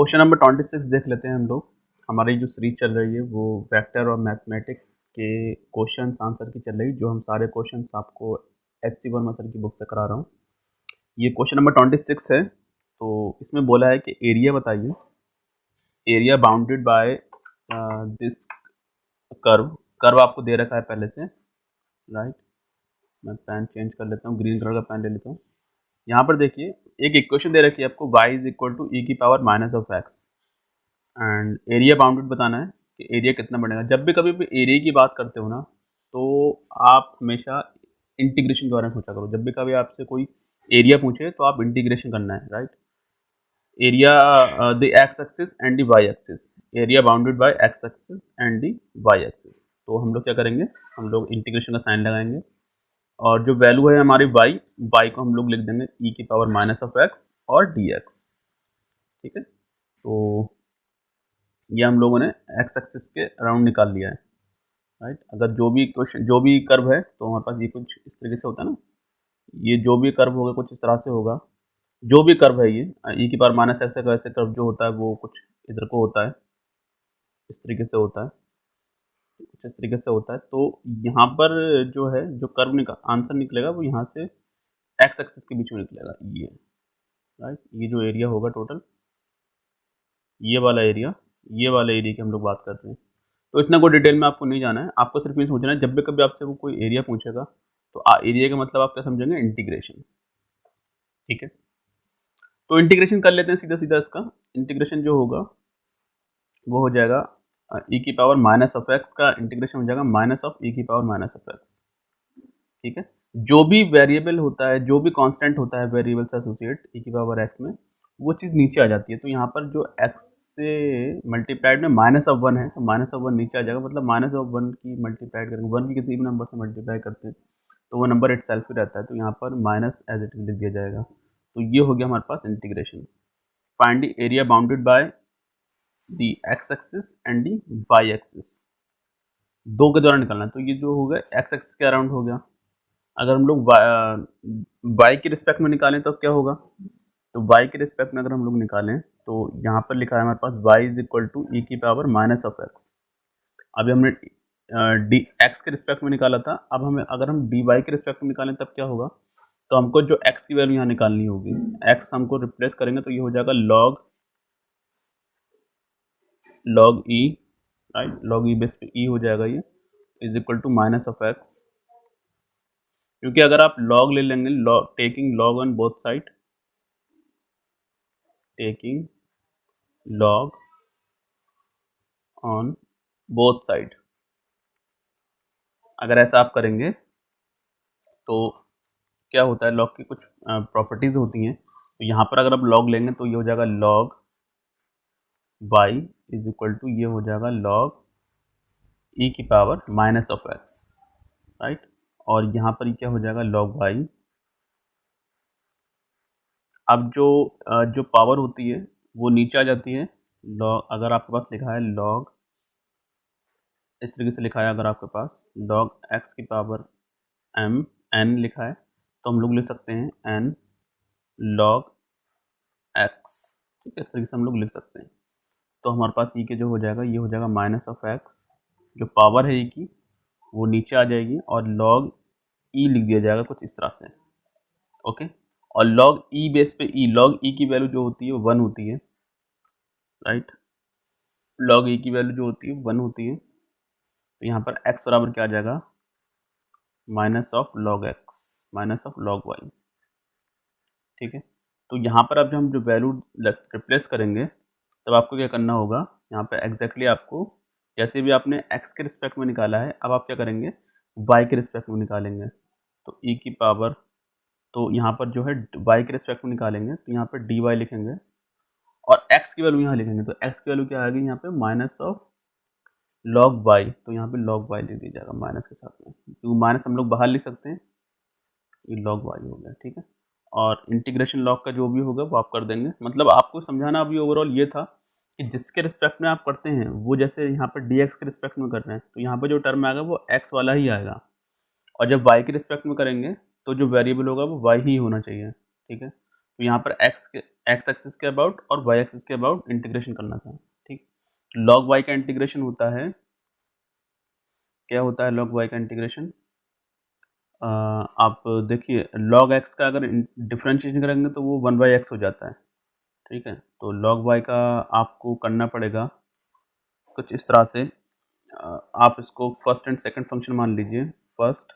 Question number 26 देख लेते हैं हम लोग। हमारी जो सीरीज चल रही है वो वेक्टर और मैथमेटिक्स के क्वेश्चन आंसर की चल रही है, जो हम सारे क्वेश्चन आपको HC वर्मा सर की बुक से करा रहा हूँ। ये क्वेश्चन नंबर 26 है। तो इसमें बोला है कि एरिया बताइए, area bounded by this curve. Curve आपको दे रखा है पहले से, राइट। मैं पेन चेंज कर लेता हूँ, ग्रीन कलर का पेन ले लेता हूँ। यहाँ पर देखिए एक इक्वेशन दे रखी है आपको, y इज इक्वल टू ई की power minus of x, and area bounded बताना है कि एरिया कितना बनेगा। जब भी कभी भी एरिया की बात करते हो ना, तो आप हमेशा इंटीग्रेशन के बारे में सोचा करो। जब भी कभी आपसे कोई एरिया पूछे तो आप इंटीग्रेशन करना है, right. Area the x axis and the y axis, area bounded by x axis and the y axis. तो हम लोग क्या करेंगे, हम लोग इंटीग्रेशन का साइन लगाएंगे, और जो वैल्यू है हमारी वाई को हम लोग लिख देंगे ई की पावर माइनस ऑफ एक्स और डी एक्स, ठीक है। तो ये हम लोगों ने एक्स एक्सिस के अराउंड निकाल लिया है, राइट। अगर जो भी क्वेश्चन जो भी कर्व है तो हमारे पास ये कुछ इस तरीके से होता है ना, ये जो भी कर्व होगा कुछ इस तरह से होगा। जो भी कर्व है ये ई की पावर माइनस एक्स का ऐसे कर्व जो होता है वो कुछ इधर को होता है, इस तरीके से होता है, कुछ इस तरीके से होता है। तो यहाँ पर जो है जो कर्व आंसर निकलेगा वो यहाँ से एक्स एक्सिस के बीच में निकलेगा, ये, राइट। ये जो एरिया होगा टोटल, ये वाला एरिया, ये वाला एरिया की हम लोग बात कर रहे हैं। तो इतना कोई डिटेल में आपको नहीं जाना है, आपको सिर्फ ये सोचना है जब भी कभी आपसे वो कोई एरिया पूछेगा तो एरिया का मतलब आप क्या समझेंगे, इंटीग्रेशन, ठीक है। तो इंटीग्रेशन कर लेते हैं सीधा सीधा। इसका इंटीग्रेशन जो होगा वो हो जाएगा ई की पावर माइनस ऑफ एक्स का इंटीग्रेशन हो जाएगा माइनस ऑफ ई की पावर माइनस ऑफ एक्स, ठीक है। जो भी वेरिएबल होता है, जो भी कांस्टेंट होता है वेरिएबल से एसोसिएट ई की पावर एक्स में, वो चीज़ नीचे आ जाती है। तो यहाँ पर जो एक्स से मल्टीप्लाइड में माइनस ऑफ वन है, तो माइनस ऑफ वन नीचे आ जाएगा, मतलब माइनस ऑफ वन की मल्टीप्लाइड करेंगे, वन की किसी भी नंबर से मल्टीप्लाई करते हैं तो वो नंबर इट सेल्फ ही रहता है, तो यहाँ पर माइनस एज इट इज लिख दिया जाएगा। तो ये हो गया हमारे पास integration. Find the area bounded by the x axis and the y axis, दो के द्वारा निकालना है। तो ये जो हो गया एक्स एक्सिस के अराउंड हो गया। अगर हम लोग वाई के रिस्पेक्ट में निकालें तो क्या होगा, तो वाई के रिस्पेक्ट में अगर हम लोग निकालें तो यहाँ पर लिखा है हमारे पास वाई इज इक्वल टू ई की पावर माइनस ऑफ एक्स। अभी हमने डी एक्स के रिस्पेक्ट में निकाला था, अब हमें अगर हम डी वाई के रिस्पेक्ट में निकालें तब क्या होगा, तो हमको जो एक्स की वैल्यू यहाँ निकालनी होगी, एक्स हमको रिप्लेस करेंगे तो ये हो जाएगा log e, right. Log e base पे ई हो जाएगा, ये is equal to minus of x. क्योंकि अगर आप लॉग ले लेंगे, taking log on both side, taking log on both side, अगर ऐसा आप करेंगे तो क्या होता है, लॉग की कुछ प्रॉपर्टीज होती हैं। तो यहाँ पर अगर आप लॉग लेंगे तो ये हो जाएगा log y is equal to, ये हो जाएगा लॉग ई की power minus of x, right. और यहाँ पर क्या हो जाएगा लॉग वाई। अब जो पावर होती है वो नीचे आ जाती है। लॉग अगर आपके पास लिखा है लॉग, इस तरीके से लिखा है, अगर आपके पास लॉग एक्स की पावर एम एन लिखा है तो हम लोग लिख सकते हैं एन लॉग एक्स, ठीक है। इस तरीके से हम लोग लिख सकते हैं। तो हमारे पास ई के जो हो जाएगा, ये हो जाएगा माइनस ऑफ एक्स, जो पावर है ई की वो नीचे आ जाएगी, और लॉग ई लिख दिया जाएगा कुछ इस तरह से, ओके। और लॉग ई बेस पे ई, लॉग ई की वैल्यू जो होती है वो 1 होती है, राइट। लॉग ई की वैल्यू जो होती है 1 होती है। तो यहाँ पर x बराबर क्या आ जाएगा, minus of log x minus of log y, ठीक है। तो यहाँ पर अब जो हम जो वैल्यू रिप्लेस करेंगे तब आपको क्या करना होगा, यहाँ पे एग्जैक्टली आपको जैसे भी आपने x के रिस्पेक्ट में निकाला है, अब आप क्या करेंगे y के रिस्पेक्ट में निकालेंगे। तो e की पावर, तो यहाँ पर जो है y के रिस्पेक्ट में निकालेंगे तो यहाँ पर dy लिखेंगे, और x की वैल्यू यहाँ लिखेंगे। तो x की वैल्यू क्या आ गई यहाँ पे, माइनस ऑफ लॉग y, तो यहाँ पे लॉग y लिख दिया जाएगा माइनस के साथ में, क्योंकि माइनस हम लोग बाहर लिख सकते हैं, ये लॉग y हो गया, ठीक है। और इंटीग्रेशन लॉग का जो भी होगा वो आप कर देंगे। मतलब आपको समझाना अभी ओवरऑल ये था कि जिसके रिस्पेक्ट में आप करते हैं वो, जैसे यहाँ पर dx के रिस्पेक्ट में कर रहे हैं तो यहाँ पर जो टर्म आएगा वो x वाला ही आएगा, और जब y के रिस्पेक्ट में करेंगे तो जो वेरिएबल होगा वो y ही होना चाहिए, ठीक है। तो यहाँ पर एक्स एक्सिस के अबाउट और वाई एक्सिस के अबाउट इंटीग्रेशन करना था, ठीक। लॉग वाई का इंटीग्रेशन होता है, क्या होता है लॉग वाई का इंटीग्रेशन? आप देखिए लॉग एक्स का अगर डिफ्रेंशिएशन करेंगे तो वो 1/x हो जाता है, ठीक है। तो लॉग वाई का आपको करना पड़ेगा कुछ इस तरह से, आप इसको फर्स्ट एंड सेकंड फंक्शन मान लीजिए, फर्स्ट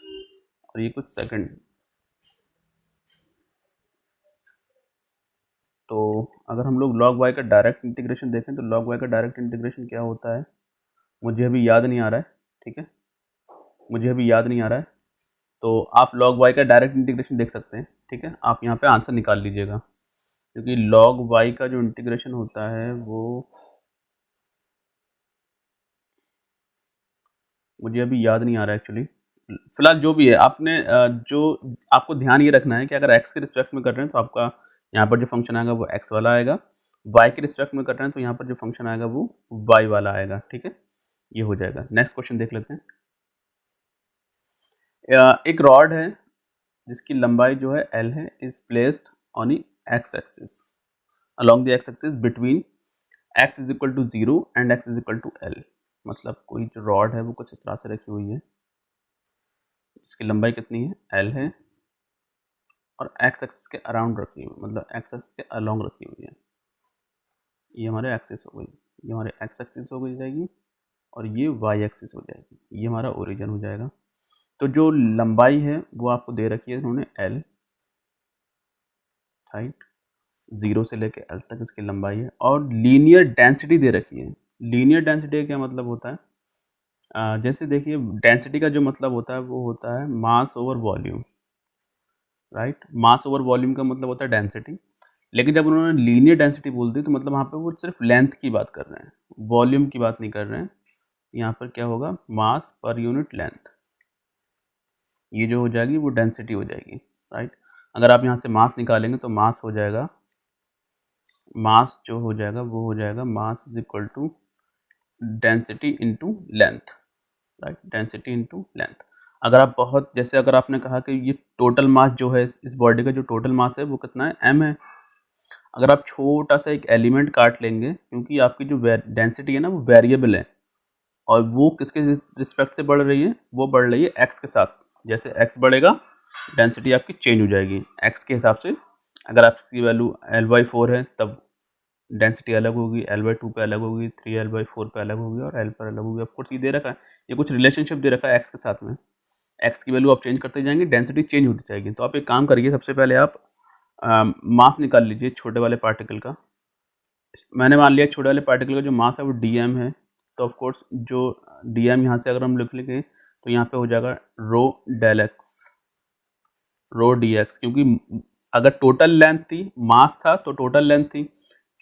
और ये कुछ सेकंड। तो अगर हम लोग लॉग वाई का डायरेक्ट इंटीग्रेशन देखें तो लॉग वाई का डायरेक्ट इंटीग्रेशन क्या होता है, मुझे अभी याद नहीं आ रहा है, ठीक है, मुझे अभी याद नहीं आ रहा है। तो आप लॉग वाई का डायरेक्ट इंटीग्रेशन देख सकते हैं, ठीक है। आप यहाँ पे आंसर निकाल लीजिएगा, क्योंकि लॉग वाई का जो इंटीग्रेशन होता है वो मुझे अभी याद नहीं आ रहा है एक्चुअली। फिलहाल जो भी है आपने जो आपको ध्यान ये रखना है कि अगर एक्स के रिस्पेक्ट में कर रहे हैं तो आपका यहाँ पर जो फंक्शन आएगा वो एक्स वाला आएगा, वाई के रिस्पेक्ट में कर रहे हैं तो यहाँ पर जो फंक्शन आएगा वो वाई वाला आएगा, ठीक है। ये हो जाएगा। नेक्स्ट क्वेश्चन देख लेते हैं। एक रॉड है जिसकी लंबाई जो है एल है, is placed on the x axis along the x axis between x is equal to 0 and x is equal to L. मतलब कोई जो रॉड है वो कुछ इस तरह से रखी हुई है, इसकी लंबाई कितनी है, एल है, और एक्स एक्सिस के अराउंड रखी हुई, मतलब एक्स एक्सिस के अलोंग रखी हुई है। ये हमारे एक्सिस हो गई, ये हमारे एक्स एक्सिस हो गई जाएगी, और ये वाई एक्सिस हो जाएगी, ये हमारा ओरिजिन हो जाएगा। तो जो लंबाई है वो आपको दे रखी है इन्होंने एल, राइट, 0 से लेके एल तक इसकी लंबाई है, और लीनियर डेंसिटी दे रखी है। लीनियर डेंसिटी का क्या मतलब होता है? जैसे देखिए डेंसिटी का जो मतलब होता है वो होता है मास ओवर वॉल्यूम, राइट। मास ओवर वॉल्यूम का मतलब होता है डेंसिटी, लेकिन जब उन्होंने लीनियर डेंसिटी बोल दी तो मतलब वहाँ पे वो सिर्फ लेंथ की बात कर रहे हैं, वॉल्यूम की बात नहीं कर रहे हैं। यहाँ पर क्या होगा, मास पर यूनिट लेंथ, ये जो हो जाएगी वो डेंसिटी हो जाएगी, राइट। अगर आप यहाँ से मास निकालेंगे तो मास हो जाएगा, मास जो हो जाएगा वो हो जाएगा mass is equal to density into length, right, density into length. अगर आप बहुत, जैसे अगर आपने कहा कि ये टोटल मास जो है इस बॉडी का जो टोटल मास है वो कितना है, एम है। अगर आप छोटा सा एक एलिमेंट काट लेंगे, क्योंकि आपकी जो डेंसिटी है ना वो वेरिएबल है, और वो किसके रिस्पेक्ट से बढ़ रही है, वो बढ़ रही है एक्स के साथ। जैसे एक्स बढ़ेगा डेंसिटी आपकी चेंज हो जाएगी एक्स के हिसाब से। अगर आपकी वैल्यू L/4 है तब डेंसिटी अलग होगी, L/2 पे अलग होगी, 3L/4 पे अलग होगी, और L पर अलग होगी। ऑफकोर्स ये दे रखा है, ये कुछ रिलेशनशिप दे रखा है एक्स के साथ में। एक्स की वैल्यू आप चेंज करते जाएंगे, डेंसिटी चेंज होती जाएगी। तो आप एक काम करिए, सबसे पहले आप मास निकाल लीजिए छोटे वाले पार्टिकल का। मैंने मान लिया छोटे वाले पार्टिकल का जो मास है वो dm है, तो ऑफ कोर्स जो dm यहाँ से अगर हम लिख लेंगे तो यहाँ पे हो जाएगा रो del x, rho D x, क्योंकि अगर टोटल लेंथ थी, मास था तो टोटल लेंथ थी,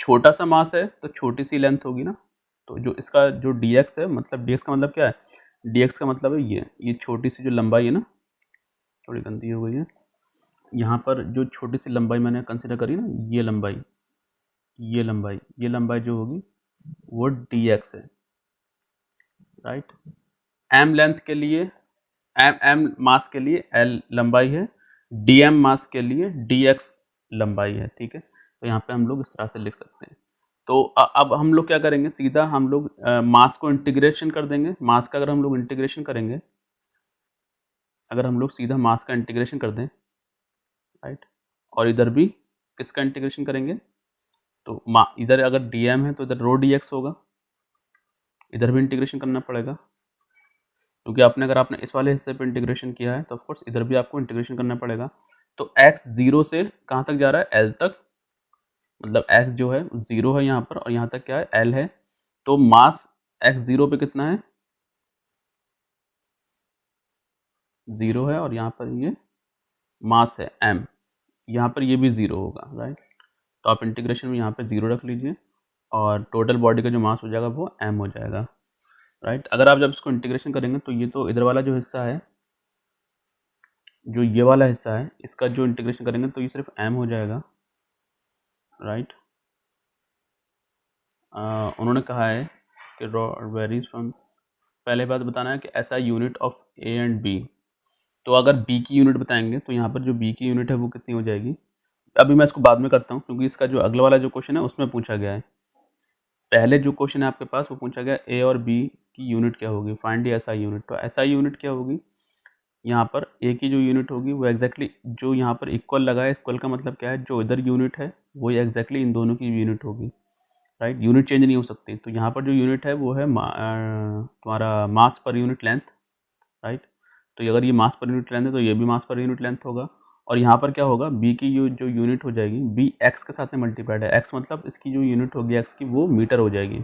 छोटा सा मास है तो छोटी सी लेंथ होगी ना। तो जो इसका जो dx है, मतलब dx का मतलब क्या है, dx का मतलब है ये छोटी सी जो लंबाई है ना, थोड़ी गंदी हो गई है, यहाँ पर जो छोटी सी लंबाई मैंने कंसिडर करी ना, ये लंबाई, ये लंबाई जो होगी वो dx है, राइट। m लेंथ के लिए, m मास के लिए l लंबाई है, dm मास के लिए dx लंबाई है, ठीक है। तो यहाँ पे हम लोग इस तरह से लिख सकते हैं। तो अब हम लोग क्या करेंगे, सीधा हम लोग मास को इंटीग्रेशन कर देंगे। मास का अगर हम लोग इंटीग्रेशन करेंगे, अगर हम लोग सीधा मास का इंटीग्रेशन कर दें, राइट, और इधर भी किसका इंटीग्रेशन करेंगे, तो इधर अगर dm है तो इधर रो dx होगा, इधर भी इंटीग्रेशन करना पड़ेगा, क्योंकि अगर आपने इस वाले हिस्से पे इंटीग्रेशन किया है तो ऑफ कोर्स इधर भी आपको इंटीग्रेशन करना पड़ेगा। तो x 0 से कहाँ तक जा रहा है, l तक, मतलब x जो है 0 है यहाँ पर, और यहाँ तक क्या है, l है। तो मास x 0 पे कितना है, 0 है, और यहाँ पर ये मास है m, यहाँ पर ये भी 0 होगा, राइट। तो आप इंटीग्रेशन में यहाँ पे 0 रख लीजिए, और टोटल बॉडी का जो मास हो जाएगा वो m हो जाएगा, राइट। अगर आप जब इसको इंटीग्रेशन करेंगे तो ये तो इधर वाला जो हिस्सा है, जो ये वाला हिस्सा है, इसका जो इंटीग्रेशन करेंगे तो ये सिर्फ m हो जाएगा, राइट। उन्होंने कहा है कि वेरीज फ्रॉम, पहले बात बताना है कि ऐसा unit of a and b। तो अगर b की यूनिट बताएंगे तो यहाँ पर जो b की यूनिट है वो कितनी हो जाएगी, अभी मैं इसको बाद में करता हूँ, क्योंकि इसका जो अगला वाला जो क्वेश्चन है उसमें पूछा गया है। पहले जो क्वेश्चन है आपके पास वो पूछा गया ए और बी की यूनिट क्या होगी, फाइंड दी एसआई यूनिट। तो एसआई यूनिट क्या होगी, यहाँ पर ए की जो यूनिट होगी वो एग्जैक्टली जो यहाँ पर इक्वल लगा है, इक्वल का मतलब क्या है, जो इधर यूनिट है वही एग्जैक्टली इन दोनों की यूनिट होगी, राइट। यूनिट चेंज नहीं हो सकती। तो यहाँ पर जो यूनिट है वो है तुम्हारा मास पर यूनिट लेंथ, राइट। तो अगर ये मास पर यूनिट लेंथ है तो ये भी मास पर यूनिट लेंथ होगा। और यहाँ पर क्या होगा, बी की जो यूनिट हो जाएगी, बी एक्स के साथ में मल्टीप्लाइड है, एक्स मतलब इसकी जो यूनिट होगी एक्स की वो मीटर हो जाएगी,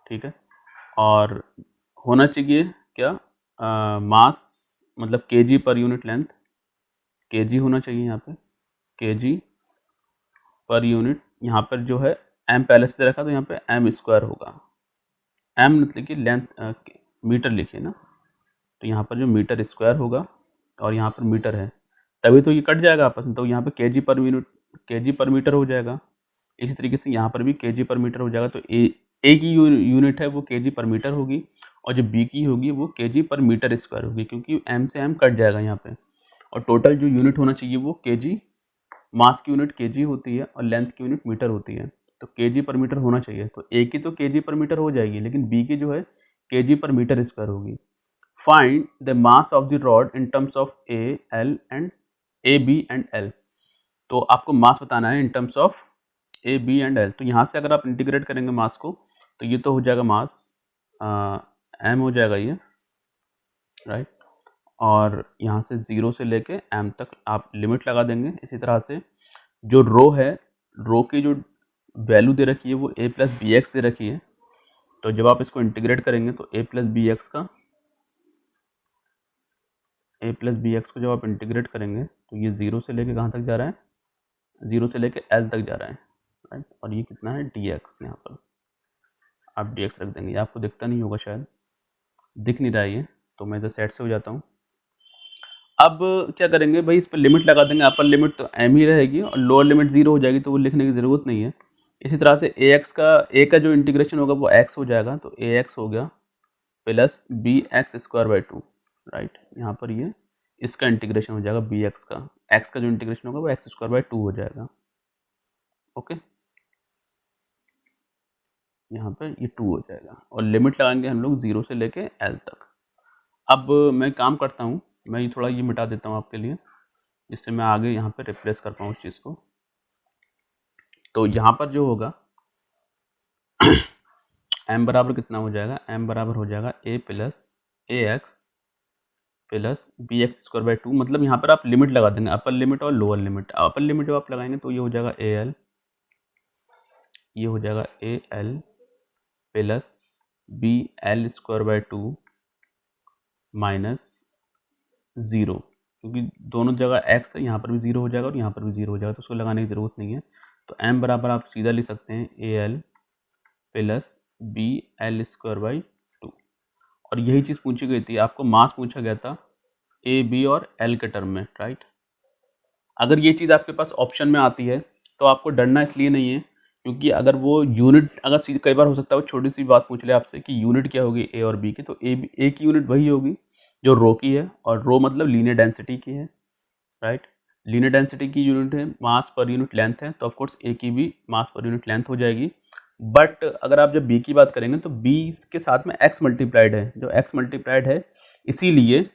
ठीक है। और होना चाहिए क्या, मास मतलब KG per unit length, KG होना चाहिए यहाँ पे, केजी पर यूनिट। यहाँ पर जो है एम पहले से रखा तो यहाँ पे एम स्क्वायर होगा, एम मतलब कि लेंथ मीटर लिखिए ना, तो यहाँ पर जो मीटर स्क्वायर होगा और यहाँ पर मीटर है, तभी तो ये कट जाएगा आपस में, तो यहाँ पे केजी पर यूनिट केजी पर मीटर हो जाएगा। इसी तरीके से यहाँ पर भी केजी पर मीटर हो जाएगा। तो ए की यूनिट है वो केजी पर मीटर होगी, और जो बी की होगी वो केजी पर मीटर स्क्वायर होगी, क्योंकि एम से एम कट जाएगा यहाँ पे। और टोटल जो यूनिट होना चाहिए वो केजी, मास की यूनिट केजी होती है और लेंथ की यूनिट मीटर होती है, तो केजी पर मीटर होना चाहिए। तो ए की तो केजी पर मीटर हो जाएगी, लेकिन बी की जो है केजी पर मीटर स्क्वायर होगी। Find the mass of the rod in terms of a L and a B and L. तो आपको मास बताना है in terms of A B and L. तो यहाँ से अगर आप इंटीग्रेट करेंगे मास को, तो ये तो हो जाएगा मास एम हो जाएगा ये, राइट। और यहाँ से 0 से लेके एम तक आप लिमिट लगा देंगे। इसी तरह से जो रो है, रो की जो वैल्यू दे रखी है वो ए प्लस बी एक्स दे रखी है। तो जब आप इसको इंटीग्रेट करेंगे तो ए प्लस बी एक्स को जब आप इंटीग्रेट करेंगे तो ये 0 से लेके कहाँ तक जा रहा है, 0 से लेके एल तक जा रहा है, राइट। और ये कितना है डी एक्स, यहाँ पर आप डी एक्स रख देंगे। ये आपको दिखता नहीं होगा, शायद दिख नहीं रहा है ये, तो मैं इधर साइड से हो जाता हूँ। अब क्या करेंगे भाई, इस पर लिमिट लगा देंगे। अपर लिमिट तो एम ही रहेगी और लोअर लिमिट 0 हो जाएगी, तो वो लिखने की ज़रूरत नहीं है। इसी तरह से ए का जो इंटीग्रेशन होगा वो एक्स हो जाएगा, तो ए एक्स हो गया plus b x square by 2, right. यहाँ पर ये इसका इंटीग्रेशन हो जाएगा बी एक्स का जो इंटीग्रेशन होगा वो एक्स स्क्वायर बाई 2 हो जाएगा, ओके। यहाँ पर ये 2 हो जाएगा और लिमिट लगाएंगे हम लोग 0 से लेके एल तक। अब मैं काम करता हूँ, मैं ये थोड़ा ये मिटा देता हूँ आपके लिए, जिससे मैं आगे यहाँ पे रिप्लेस कर पाऊँ उस चीज़ को। तो यहाँ पर जो होगा m बराबर कितना हो जाएगा, m बराबर हो जाएगा a plus a x plus b x square by 2। मतलब यहाँ पर आप लिमिट लगा देंगे, अपर लिमिट और लोअर लिमिट। अपर लिमिट जब आप लगाएंगे तो ये हो जाएगा ए एल, ये हो जाएगा a L plus b L square by 2 minus 0, क्योंकि दोनों जगह x है, यहाँ पर भी 0 हो जाएगा और यहाँ पर भी 0 हो जाएगा, तो उसको लगाने की ज़रूरत नहीं है। तो m बराबर आप सीधा लिख सकते हैं a L plus b L square by 2। और यही चीज़ पूछी गई थी, आपको मास पूछा गया था ए बी और एल के टर्म में, राइट। अगर ये चीज़ आपके पास ऑप्शन में आती है तो आपको डरना इसलिए नहीं है, क्योंकि अगर वो यूनिट, अगर कई बार हो सकता है वो छोटी सी बात पूछ ले आपसे कि यूनिट क्या होगी ए और बी की, तो ए की यूनिट वही होगी जो रो की है, और रो मतलब लीनियर डेंसिटी की है, राइट। लीनियर डेंसिटी की यूनिट है, मास पर यूनिट लेंथ है, तो ऑफकोर्स ए की भी मास पर यूनिट लेंथ हो जाएगी। बट अगर आप जब बी की बात करेंगे तो बी के साथ में एक्स मल्टीप्लाइड है, जो एक्स मल्टीप्लाइड है, इसीलिए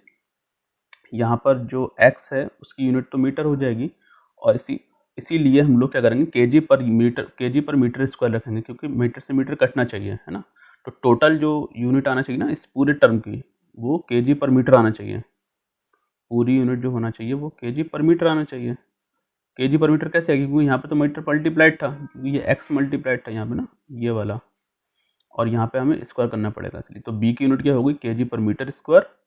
यहाँ पर जो x है उसकी यूनिट तो मीटर हो जाएगी। और इसीलिए हम लोग क्या करेंगे, केजी पर मीटर स्क्वायर रखेंगे, क्योंकि मीटर से मीटर कटना चाहिए, है ना। तो टोटल जो यूनिट आना चाहिए ना इस पूरे टर्म की, वो केजी पर मीटर आना चाहिए। पूरी यूनिट जो होना चाहिए वो केजी पर मीटर आना चाहिए। केजी पर मीटर कैसे आएगी, क्योंकि यहाँ पे तो मीटर मल्टीप्लाइड था, क्योंकि ये एक्स मल्टीप्लाइड था यहाँ पे ना, ये वाला, और यहाँ पे हमें स्क्वायर करना पड़ेगा, इसलिए। तो बी की यूनिट क्या होगी, केजी पर मीटर स्क्वायर,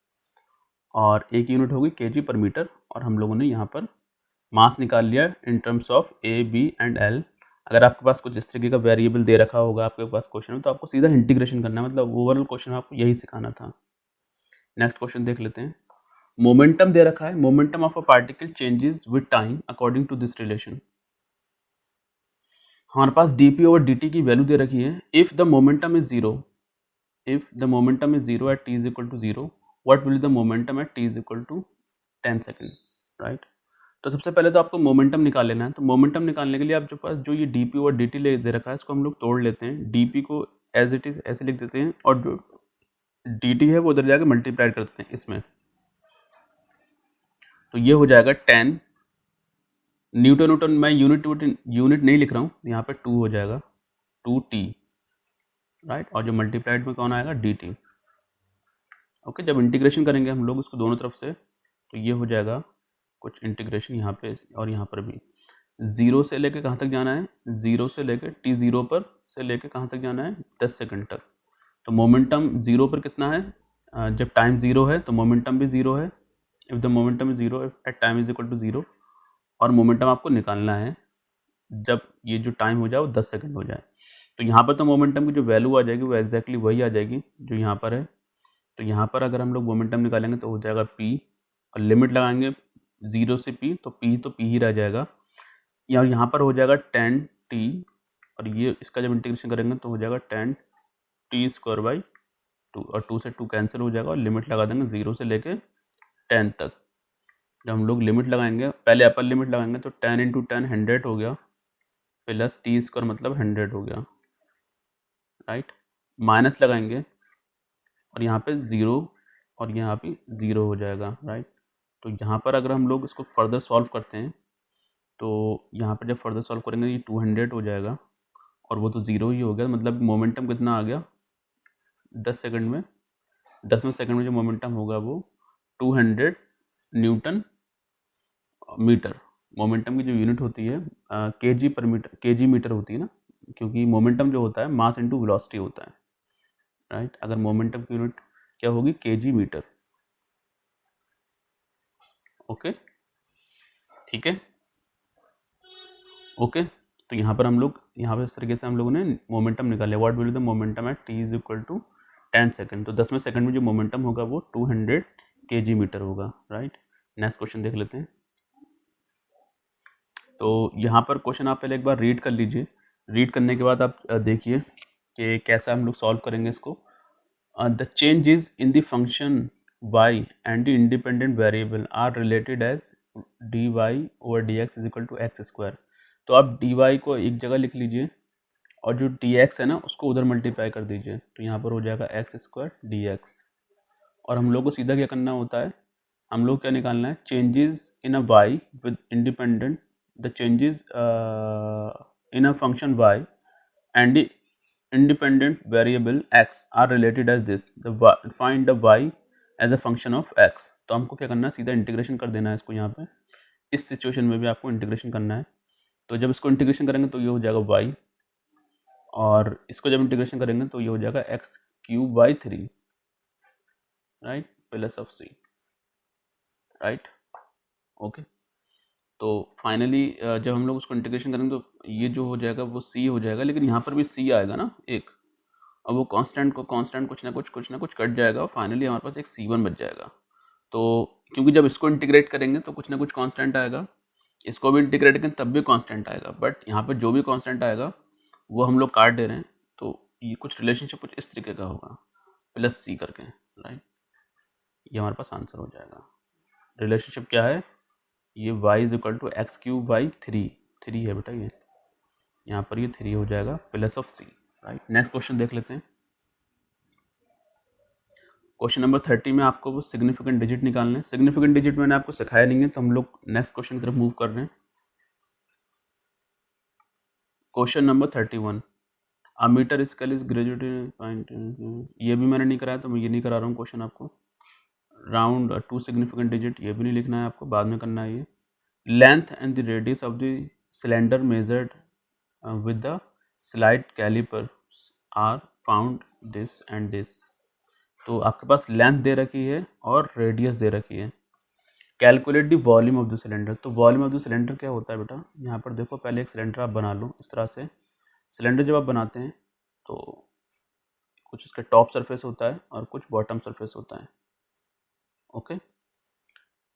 और ए की यूनिट होगी केजी पर मीटर। और हम लोगों ने यहाँ पर मास निकाल लिया in terms of A B and L. अगर आपके पास कुछ इस तरीके का वेरिएबल दे रखा होगा आपके पास क्वेश्चन में, तो आपको सीधा इंटीग्रेशन करना है, मतलब ओवरऑल क्वेश्चन में आपको यही सिखाना था। नेक्स्ट क्वेश्चन देख लेते हैं। मोमेंटम दे रखा है, momentum of a particle changes with time according to this relation. हमारे पास dp ओवर dt की वैल्यू दे रखी है। If the momentum is zero, at t is equal to 0, what will be the momentum at t is equal to 10 second, right. तो सबसे पहले तो आपको मोमेंटम निकाल लेना है। तो मोमेंटम निकालने के लिए आपके पास जो ये डी पी और डी टी दे रखा है, इसको हम लोग तोड़ लेते हैं। डी पी को एज इट इज़ ऐसे लिख देते हैं, और जो डी टी है वो उधर जाकर मल्टीप्लाई कर देते हैं इसमें। तो ये हो जाएगा 10 न्यूटन। न्यूटन मैं यूनिट नहीं लिख रहा हूँ, यहाँ पे 2 हो जाएगा, 2t, राइट। और जो मल्टीप्लाइड में कौन आएगा, dt। ओके, जब इंटीग्रेशन करेंगे हम लोग उसको दोनों तरफ से, तो ये हो जाएगा कुछ इंटीग्रेशन यहाँ पे और यहाँ पर भी। 0 से लेके कहाँ तक जाना है, 0 से लेके t0 पर से लेके कहाँ तक जाना है, 10 सेकंड तक। तो मोमेंटम 0 पर कितना है, जब टाइम 0 है तो मोमेंटम भी 0 है। If the momentum is 0 at time is equal to 0। और मोमेंटम आपको निकालना है जब ये जो टाइम हो जाए वो 10 सेकंड हो जाए। तो यहाँ पर तो मोमेंटम की जो वैल्यू आ जाएगी वो एग्जैक्टली वही आ जाएगी जो यहाँ पर है। तो यहाँ पर अगर हम लोग मोमेंटम निकालेंगे तो हो जाएगा p, और लिमिट लगाएंगे 0 से p, तो p ही रह जाएगा। यहाँ पर हो जाएगा 10t, और ये इसका जब इंटीग्रेशन करेंगे तो हो जाएगा 10t² / 2, और 2 से 2 कैंसिल हो जाएगा, और लिमिट लगा देंगे 0 से लेके 10 तक। जब हम लोग लिमिट लगाएंगे, पहले अपर लिमिट लगाएंगे तो 10 × 10 100 हो गया, प्लस t² मतलब 100 हो गया, राइट। माइनस लगाएंगे और यहाँ पे 0 और यहाँ पे 0 हो जाएगा, राइट। तो यहाँ पर अगर हम लोग इसको फर्दर सॉल्व करते हैं तो यहाँ पर जब फर्दर सॉल्व करेंगे ये 200 हो जाएगा, और वो तो 0 ही हो गया। मतलब मोमेंटम कितना आ गया 10 सेकंड में, 10वें सेकंड में जो मोमेंटम होगा वो 200 न्यूटन मीटर। मोमेंटम की जो यूनिट होती है केजी मीटर होती है ना, क्योंकि मोमेंटम जो होता है मास इनटू वेलोसिटी होता है, राइट। अगर मोमेंटम की यूनिट क्या होगी, केजी मीटर। ओके, ठीक है, ओके। तो यहाँ पर हम लोग इस तरीके से हम लोगों ने मोमेंटम निकाले। What will the momentum at t is equal to 10 second. तो 10वें सेकंड में जो मोमेंटम होगा वो 200 केजी मीटर होगा, राइट। नेक्स्ट क्वेश्चन देख लेते हैं। तो यहाँ पर क्वेश्चन आप पहले एक बार रीड कर लीजिए। रीड करने के बाद आप देखिए कि कैसा हम लोग सॉल्व करेंगे इसको। The changes in the function y and the independent variable are related as dy/dx is equal to x²। तो आप dy को एक जगह लिख लीजिए और जो dx है ना उसको उधर मल्टीप्लाई कर दीजिए, तो यहाँ पर हो जाएगा x² dx। और हम लोग को सीधा क्या करना होता है, हम लोग क्या निकालना है, changes in a y with independent the changes in a function y and the independent variable x are related as this, find the y as a function of x। तो हमको क्या करना है, सीधा इंटीग्रेशन कर देना है इसको। यहाँ पे इस सिचुएशन में भी आपको इंटीग्रेशन करना है। तो जब इसको इंटीग्रेशन करेंगे तो ये हो जाएगा y, और इसको जब इंटीग्रेशन करेंगे तो ये हो जाएगा x³ / 3, right, plus of c, right, okay. तो फाइनली जब हम लोग उसको इंटीग्रेशन करेंगे तो ये जो हो जाएगा वो c हो जाएगा, लेकिन यहाँ पर भी c आएगा ना एक, और वो कांस्टेंट कुछ ना कुछ कट जाएगा, और फाइनली हमारे पास एक c1 बच जाएगा। तो क्योंकि जब इसको इंटीग्रेट करेंगे तो कुछ ना कुछ कांस्टेंट आएगा, इसको भी इंटीग्रेट करेंगे तब भी कांस्टेंट आएगा, बट यहाँ पर जो भी कांस्टेंट आएगा वो हम लोग काट दे रहे हैं। तो ये कुछ रिलेशनशिप कुछ इस तरीके का होगा, प्लस c करके, राइट। ये हमारे पास आंसर हो जाएगा। रिलेशनशिप क्या है, ये y is equal to x³ / 3, 3 है बेटा, ये यहाँ पर ये 3 हो जाएगा, plus of c, right. Next question देख लेते हैं। क्वेश्चन नंबर 30 में आपको वो सिग्निफिकेंट डिजिट निकालने हैं। सिग्निफिकेंट डिजिट मैंने आपको सिखाया नहीं है, तो हम लोग नेक्स्ट क्वेश्चन की तरफ मूव कर रहे हैं। Question number 31, a metre scale is graduated, ये भी मैंने नहीं कराया तो मैं ये नहीं करा रहा हूँ क्वेश्चन आपको। राउंड 2 सिग्निफिकेंट डिजिट, ये भी नहीं लिखना है आपको, बाद में करना है ये। Length and the radius of the cylinder measured with the slide calliper are found this and this. तो आपके पास लेंथ दे रखी है और रेडियस दे रखी है। Calculate the volume of the cylinder. तो वॉल्यूम ऑफ द सिलेंडर क्या होता है बेटा, यहाँ पर देखो, पहले एक सिलेंडर आप बना लो इस तरह से। सिलेंडर जब आप बनाते हैं तो कुछ इसका टॉप सरफेस होता है और कुछ बॉटम सरफेस होता है, ओके।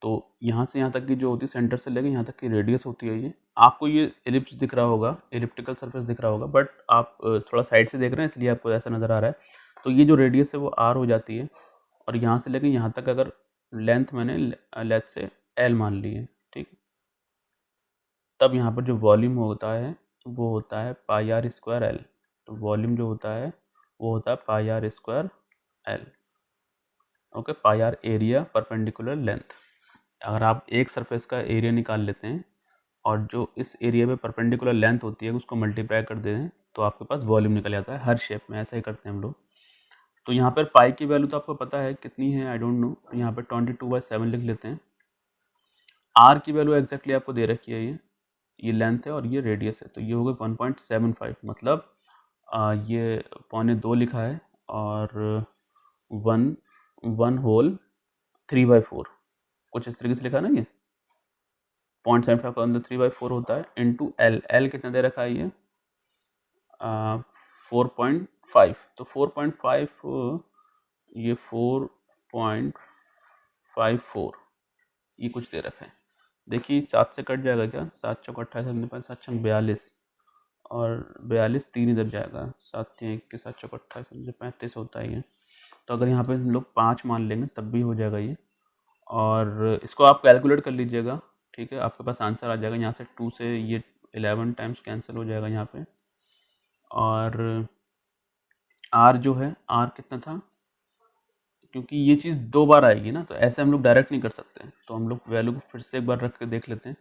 तो यहाँ से यहाँ तक की जो होती है, सेंटर से लेकर यहाँ तक की रेडियस होती है। ये आपको ये एलिप्स दिख रहा होगा, एलिप्टिकल सरफेस दिख रहा होगा, बट आप थोड़ा साइड से देख रहे हैं इसलिए आपको ऐसा नज़र आ रहा है। तो ये जो रेडियस है वो r हो जाती है, और यहाँ से लेकर यहाँ तक अगर लेंथ मैंने लेंथ से l मान ली है, ठीक। तब यहाँ पर जो वॉल्यूम होता है वो होता है पाई आर स्क्वायर एल। तो वॉल्यूम जो होता है वो होता है pi r square l. Okay, pi r area perpendicular length. अगर आप एक सरफेस का एरिया निकाल लेते हैं और जो इस एरिया पे परपेंडिकुलर लेंथ होती है उसको मल्टीप्लाई कर देते हैं तो आपके पास वॉल्यूम निकल जाता है। हर शेप में ऐसा ही करते हैं हम लोग। तो यहाँ पर पाई की वैल्यू तो आपको पता है कितनी है, आई डोंट नो। यहाँ पर 22/7 लिख लेते हैं। आर की वैल्यू एग्जैक्टली आपको दे रखी है, ये लेंथ है और ये रेडियस है, तो ये हो गया 1.75। मतलब ये 1.25 लिखा है और 1/3/4 कुछ इस तरीके से लिखा है ना। ये 0.75 का अंदर 3/4 होता है इंटू एल। एल कितना दे रखा है ये 4.5। तो 4.5 ये 4.54 ये कुछ दे रखा है। देखिए 7 से कट जाएगा क्या, 7 चौक 28, 7 छंग 42 और 42 3 इधर जाएगा, 7 3 21 7 चौक 28 35 होता है ये। तो अगर यहाँ पे हम लोग 5 मान लेंगे तब भी हो जाएगा ये। और इसको आप कैलकुलेट कर लीजिएगा, ठीक है, आपके पास आंसर आ जाएगा। यहाँ से 2 से ये 11 टाइम्स कैंसिल हो जाएगा यहाँ पे। और आर जो है, आर कितना था, क्योंकि ये चीज़ 2 बार आएगी ना तो ऐसे हम लोग डायरेक्ट नहीं कर सकते। तो हम लोग वैल्यू को फिर से एक बार रख के देख लेते हैं।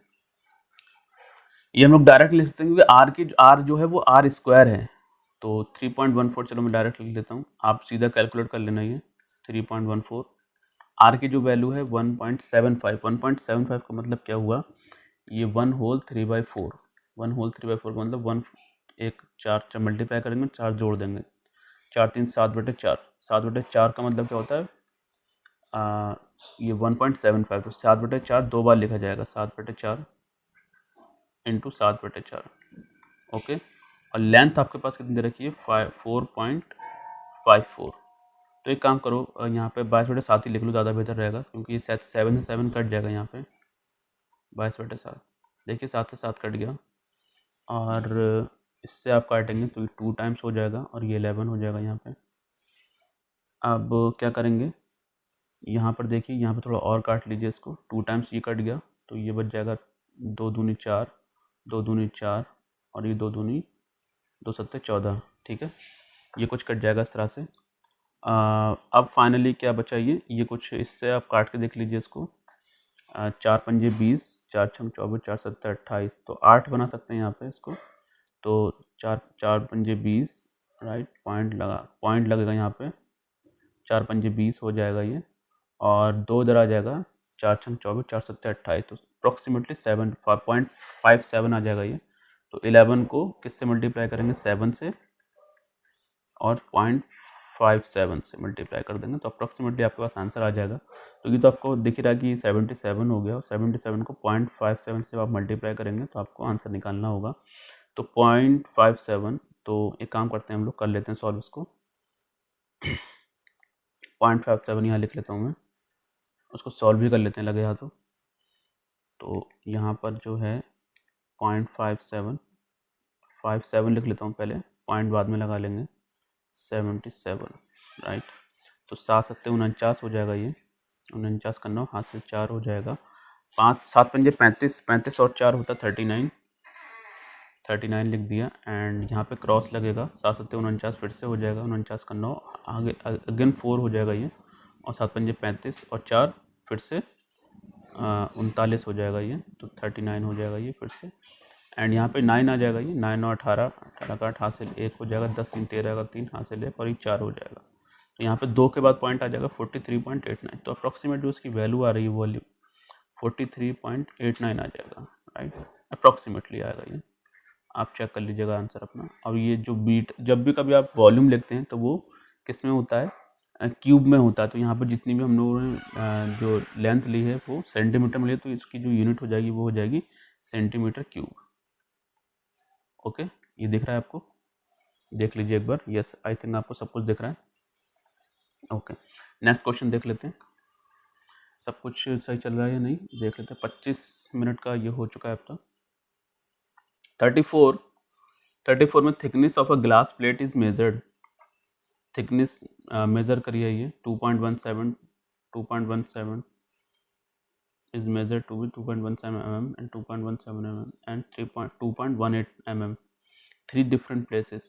ये हम लोग डायरेक्ट लिख सकते हैं क्योंकि आर जो है वो आर स्क्वायर है। तो 3.14, चलो मैं डायरेक्ट लिख लेता हूँ, आप सीधा कैलकुलेट कर लेना। ये 3.14 आर की जो वैल्यू है 1.75। 1.75 का मतलब क्या हुआ, ये 1/3/4। 1/3/4 का मतलब 1 एक 4 मल्टीप्लाई करेंगे, 4 जोड़ देंगे, 4 3 7/4। 7/4 का मतलब क्या होता है ये 1.75। तो 7/4 2 बार लिखा जाएगा, 7/4 इंटू 7/4। ओके, और लेंथ आपके पास कितनी दे रखी है 4.54। तो एक काम करो, यहाँ पे 22/7 ही लिख लो, ज़्यादा बेहतर रहेगा क्योंकि ये 7 से 7 कट जाएगा यहाँ पे। 22/7 देखिए 7 से 7 कट गया और इससे आप काटेंगे तो ये 2 टाइम्स हो जाएगा और ये 11 हो जाएगा यहाँ पे। अब क्या करेंगे, यहाँ पर देखिए, यहाँ पे थोड़ा और काट लीजिए इसको। 2 टाइम्स ये कट गया तो ये बच जाएगा 2 दूनी 4, 2 दूनी 4 और ये 2 दूनी 2 सत्ते 14। ठीक है, ये कुछ कट जाएगा इस तरह से। अब फाइनली क्या बचा, ये कुछ इससे आप काट के देख लीजिए इसको। 4 पंजे 20, 4 छम 24, 4 सत्ते 28, तो 8 बना सकते हैं यहाँ पे इसको। तो 4 पंजे 20, राइट, पॉइंट लगेगा यहाँ पे, 4 पंजे 20 हो जाएगा ये, और 2 इधर आ जाएगा, 4 छम 24, 4 सत्ते 28, तो अप्रॉक्सीमेटली 7.57 आ जाएगा ये। तो 11 को किससे मल्टीप्लाई करेंगे, 7 से, और 0.57 से मल्टीप्लाई कर देंगे तो अप्रॉक्सीमेटली आपके पास आंसर आ जाएगा। तो ये तो आपको दिख रहा है कि 77 हो गया, और 77 को 0.57 से जब आप मल्टीप्लाई करेंगे तो आपको आंसर निकालना होगा। तो 0.57, तो एक काम करते हैं हम लोग, कर लेते हैं सॉल्व इसको। 0.57 यहाँ लिख लेता हूँ मैं, उसको सॉल्व भी कर लेते हैं लगे हाथों। तो यहाँ पर जो है 0.57 लिख लेता हूँ पहले, पॉइंट बाद में लगा लेंगे, 77, राइट। तो 7 सत्ते 49 हो जाएगा ये, 49 करना हाथ से 4 हो जाएगा, 5 7 पंजे 35, 35 और 4 होता 39, 39 लिख दिया। एंड यहाँ पे क्रॉस लगेगा, 7 सत्ते 49 फिर से हो जाएगा, 49 करना आगे अगेन 4 हो जाएगा ये, और 7 पंजे 35 और 4 फिर से 39 हो जाएगा ये, तो 39 हो जाएगा ये फिर से। एंड यहाँ पे 9 आ जाएगा, ये 9 और 18, 18 का 8 हासिल 1 हो जाएगा, 10 3 13 का 3 हासिल 1 और ये 4 हो जाएगा। तो यहाँ पे 2 के बाद पॉइंट आ जाएगा 43.89। तो अप्रॉक्सीमेट जो उसकी वैल्यू आ रही है वॉल्यूम 43.89 आ जाएगा, राइट, अप्रॉक्सीमेटली आएगा ये। आप चेक कर लीजिएगा आंसर अपना। और ये जो बीट, जब भी कभी आप वॉल्यूम लिखते हैं तो वो किस में होता है, क्यूब में होता है। तो यहाँ पर जितनी भी हम लोगों ने जो लेंथ ली है वो सेंटीमीटर में ली है, तो इसकी जो यूनिट हो जाएगी वो हो जाएगी सेंटीमीटर क्यूब। ओके, ये दिख रहा है आपको, देख लीजिए एक बार। यस, आई थिंक आपको सब कुछ दिख रहा है। ओके, नेक्स्ट क्वेश्चन देख लेते हैं। सब कुछ सही चल रहा है या नहीं देख लेते हैं। 25 मिनट का ये हो चुका है अब तक। 34 में thickness of a glass plate is measured. Thickness measure करिए, ये 2.17 is measured to be 2.17 mm and 2.17 mm and 2.18 mm. 3 different places.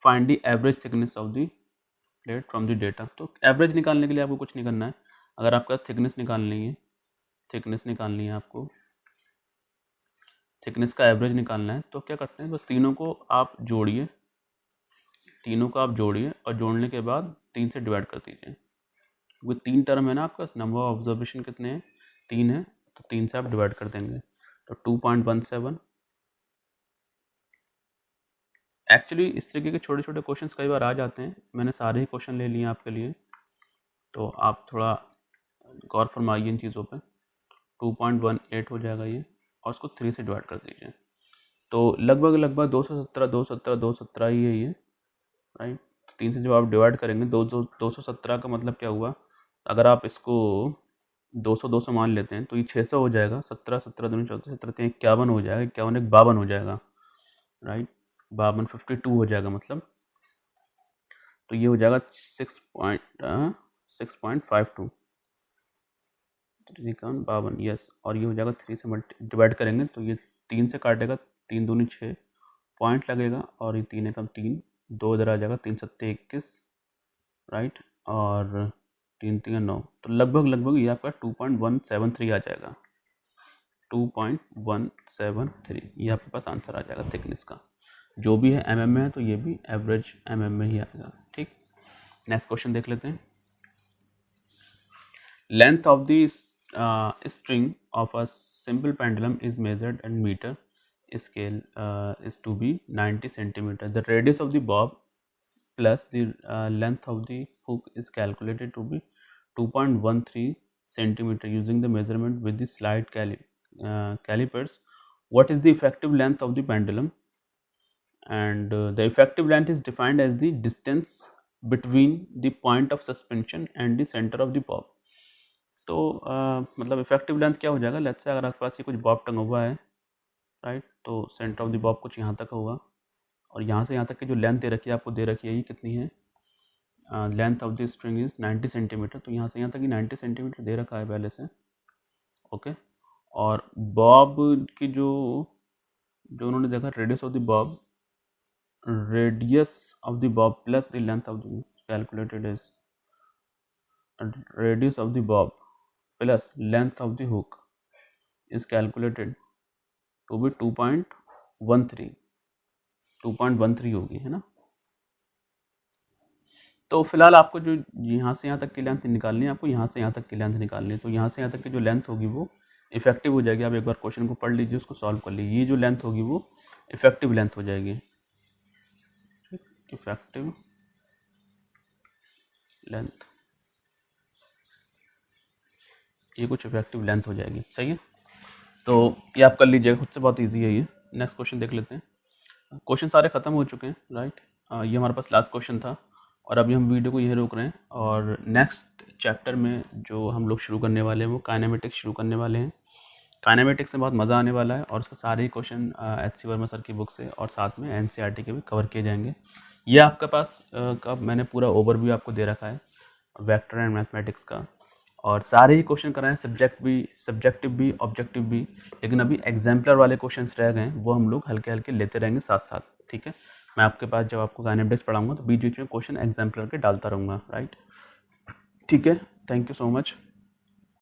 Find the average thickness of the plate from the data. तो एवरेज निकालने के लिए आपको कुछ नहीं करना है. अगर आपका थिकनेस निकालनी है आपको, थिकनेस का एवरेज निकालना है, तो क्या करते हैं, बस तीनों को आप जोड़िए और जोड़ने के बाद 3 से डिवाइड कर दीजिए. वो 3 टर्म है ना आपका, नंबर ऑफ ऑब्जर्वेशन कितने हैं, 3 है, तो 3 से आप डिवाइड कर देंगे. तो 2.17. एक्चुअली इस तरीके के छोटे छोटे क्वेश्चंस कई बार आ जाते हैं. मैंने सारे ही क्वेश्चन ले लिए हैं आपके लिए, तो आप थोड़ा गौर फरमाइए इन चीज़ों पे. 2.18 हो जाएगा ये, और उसको 3 से डिवाइड कर दीजिए. तो लगभग 217 ही है ये, राइट. 3 से जब आप डिवाइड करेंगे, 217 का मतलब क्या हुआ, अगर आप इसको 200 मान लेते हैं तो ये 600 हो जाएगा. 17 दूनी 14, 17 51 हो जाएगा. 51 एक 52 हो जाएगा, राइट. 52 52 हो जाएगा मतलब. तो ये हो जाएगा 6.52 52, यस. और ये हो जाएगा 3 से डिवाइड करेंगे तो ये 3 से काटेगा, 3 दूनी 6 पॉइंट लगेगा, और ये 3 एकम 3, 2 इधर आ जाएगा, 3 7 21, राइट. और 3 3 9, तो लगभग ये आपका 2.173 आ जाएगा. 2.173 ये आपके पास आंसर आ जाएगा थिकनेस का. जो भी है mm में है, तो ये भी एवरेज mm में ही आएगा. ठीक. नेक्स्ट क्वेश्चन देख लेते हैं. Length of the string of a simple pendulum is measured in meter scale is to be 90 centimeter. The radius of the bob plus the length of the hook is calculated to be 2.13 centimeter using the measurement with the slide calipers. What is the effective length of the pendulum? And the effective length is defined as the distance between the point of suspension and the center of the bob. तो मतलब effective length क्या हो जाएगा, let's say अगर आपके पास ये कुछ Bob टंगा हुआ है, राइट, तो सेंटर ऑफ द बॉब कुछ यहाँ तक होगा, और यहाँ से यहाँ तक की जो लेंथ दे रखी है, आपको दे रखी है, ये कितनी है, length of the string is 90 centimetre. तो यहाँ से यहाँ तक की 90 सेंटीमीटर दे रखा है पहले से, ओके. और बॉब की जो उन्होंने देखा, radius of the Bob plus the length of the calculated is radius of the Bob plus length of the hook is calculated to be 2.13 होगी, है ना. तो फिलहाल आपको जो यहाँ से यहाँ तक की लेंथ निकालनी है, आपको यहाँ से यहाँ तक की लेंथ निकालनी है. तो यहाँ से यहाँ तक की जो लेंथ होगी वो इफेक्टिव हो जाएगी. आप एक बार क्वेश्चन को पढ़ लीजिए, उसको सॉल्व कर लीजिए. ये जो लेंथ होगी वो इफेक्टिव लेंथ हो जाएगी. इफेक्टिव लेंथ, ये कुछ इफेक्टिव लेंथ हो जाएगी. सही है. तो ये आप कर लीजिएगा खुद से, बहुत इजी है ये. नेक्स्ट क्वेश्चन देख लेते हैं. क्वेश्चन सारे ख़त्म हो चुके हैं, राइट. ये हमारे पास लास्ट क्वेश्चन था, और अभी हम वीडियो को यहीं रोक रहे हैं. और नेक्स्ट चैप्टर में जो हम लोग शुरू करने वाले हैं वो काइनेमेटिक्स शुरू करने वाले हैं. काइनेमेटिक्स में बहुत मज़ा आने वाला है, और उसके सारे ही क्वेश्चन HC वर्मा सर की बुक से और साथ में NCERT के भी कवर किए जाएंगे. ये आपके पास का मैंने पूरा ओवरव्यू आपको दे रखा है वेक्टर एंड मैथमेटिक्स का, और सारे ही क्वेश्चन कराएं, सब्जेक्टिव भी ऑब्जेक्टिव भी. लेकिन अभी एग्जाम्पलर वाले क्वेश्चंस रह गए, वो हम लोग हल्के हल्के लेते रहेंगे साथ साथ. ठीक है. मैं आपके पास जब आपको काइनेमेटिक्स पढ़ाऊंगा तो बीच बीच में क्वेश्चन एग्जाम्पलर के डालता रहूँगा, राइट. ठीक है. Thank you so much.